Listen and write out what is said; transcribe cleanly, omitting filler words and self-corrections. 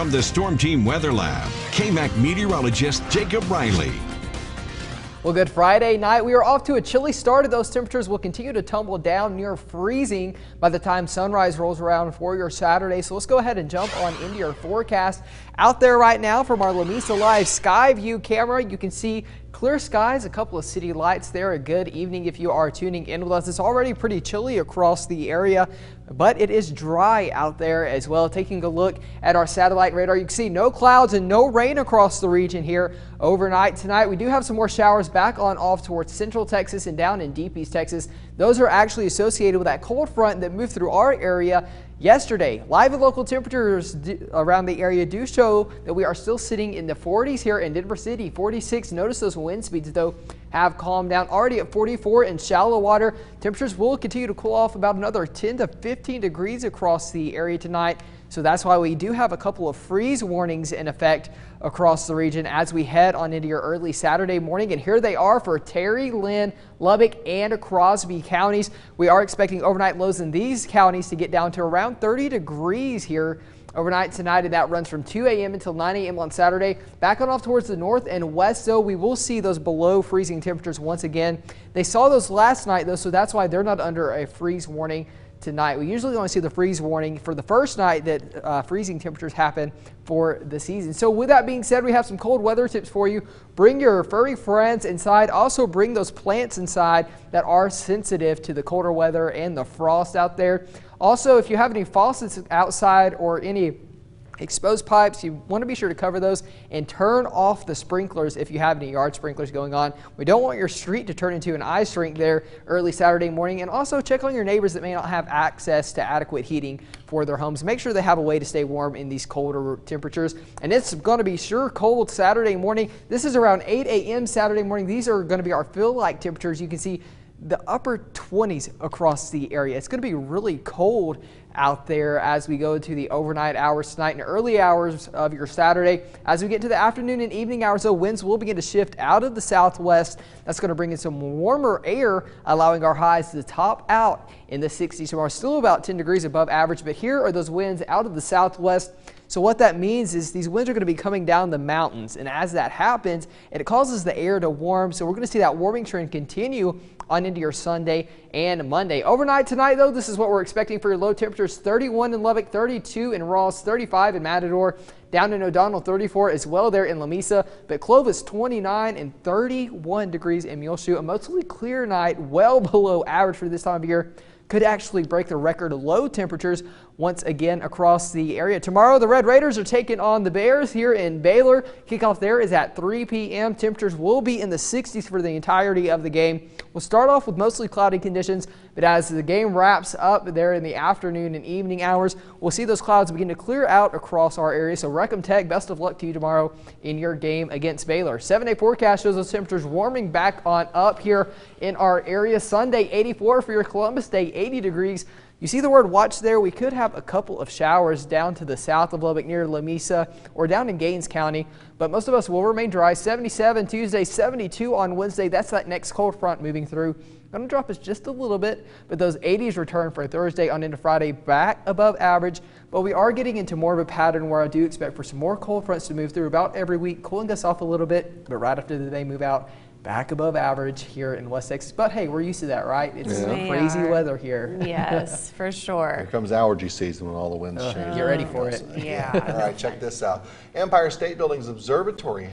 From the Storm Team Weather Lab, KAMC meteorologist Jacob Riley. Well, good Friday night. We are off to a chilly start. Those temperatures will continue to tumble down near freezing by the time sunrise rolls around for your Saturday. So let's go ahead and jump on into your forecast. Out there right now from our Lamesa Live Sky View camera, you can see clear skies, a couple of city lights there. A good evening if you are tuning in with us. It's already pretty chilly across the area, but it is dry out there as well. Taking a look at our satellite radar, you can see no clouds and no rain across the region here overnight tonight. We do have some more showers back on off towards central Texas and down in deep East Texas. Those are actually associated with that cold front that moved through our area yesterday. Live and local temperatures around the area do show that we are still sitting in the 40s here in Denver City, 46. Notice those wind speeds though have calmed down, already at 44 in shallow water. Temperatures will continue to cool off about another 10 to 15 degrees across the area tonight. So that's why we do have a couple of freeze warnings in effect across the region as we head on into your early Saturday morning. And here they are for Terry, LYNN, Lubbock, and CROSBY counties. We are expecting overnight lows in these counties to get down to around 30 degrees here overnight tonight, and that runs from 2 a.m. until 9 a.m. on Saturday. Back on off towards the north and west, though, we will see those below freezing temperatures once again. They saw those last night, though, so that's why they're not under a freeze warning tonight. We usually only see the freeze warning for the first night that freezing temperatures happen for the season. So with that being said, we have some cold weather tips for you. Bring your furry friends inside. Also bring those plants inside that are sensitive to the colder weather and the frost out there. Also, if you have any faucets outside or any exposed pipes, you want to be sure to cover those and turn off the sprinklers if you have any yard sprinklers going on. We don't want your street to turn into an ice rink there early Saturday morning. And also check on your neighbors that may not have access to adequate heating for their homes. Make sure they have a way to stay warm in these colder temperatures. And it's going to be sure cold Saturday morning. This is around 8 a.m. Saturday morning. These are going to be our feel-like temperatures. You can see the upper 20s across the area. It's going to be really cold out there as we go to the overnight hours tonight and early hours of your Saturday. As we get to the afternoon and evening hours, though, winds will begin to shift out of the southwest. That's going to bring in some warmer air, allowing our highs to top out in the 60s tomorrow. Still about 10 degrees above average, but here are those winds out of the southwest. So what that means is these winds are going to be coming down the mountains, and as that happens, it causes the air to warm. So we're going to see that warming trend continue on into your Sunday and Monday. Overnight tonight, though, this is what we're expecting for your low temperatures: 31 in Lubbock, 32 in Ross, 35 in Matador, down in O'Donnell, 34 as well there in Lamesa, but Clovis 29 and 31 degrees in Muleshoe. A mostly clear night, well below average for this time of year. Could actually break the record of low temperatures once again across the area. Tomorrow, the Red Raiders are taking on the Bears here in Baylor. Kickoff there is at 3 p.m. Temperatures will be in the 60s for the entirety of the game. We'll start off with mostly cloudy conditions, but as the game wraps up there in the afternoon and evening hours, we'll see those clouds begin to clear out across our area. So Reckham Tech, best of luck to you tomorrow in your game against Baylor. 7-day forecast shows those temperatures warming back on up here in our area. Sunday, 84 for your Columbus Day, 80 degrees. You see the word watch there. We could have a couple of showers down to the south of Lubbock near Lamesa or down in Gaines County, but most of us will remain dry. 77 Tuesday, 72 on Wednesday. That's that next cold front moving through. Going to drop us just a little bit, but those 80s return for Thursday on into Friday, back above average. But we are getting into more of a pattern where I do expect for some more cold fronts to move through about every week, cooling us off a little bit, but right after they move out, back above average here in West Texas. But hey, we're used to that, right? It's crazy weather here. Yes, for sure. Here comes allergy season when all the winds change. Get ready for it. Yeah. All right, check this out. Empire State Building's observatory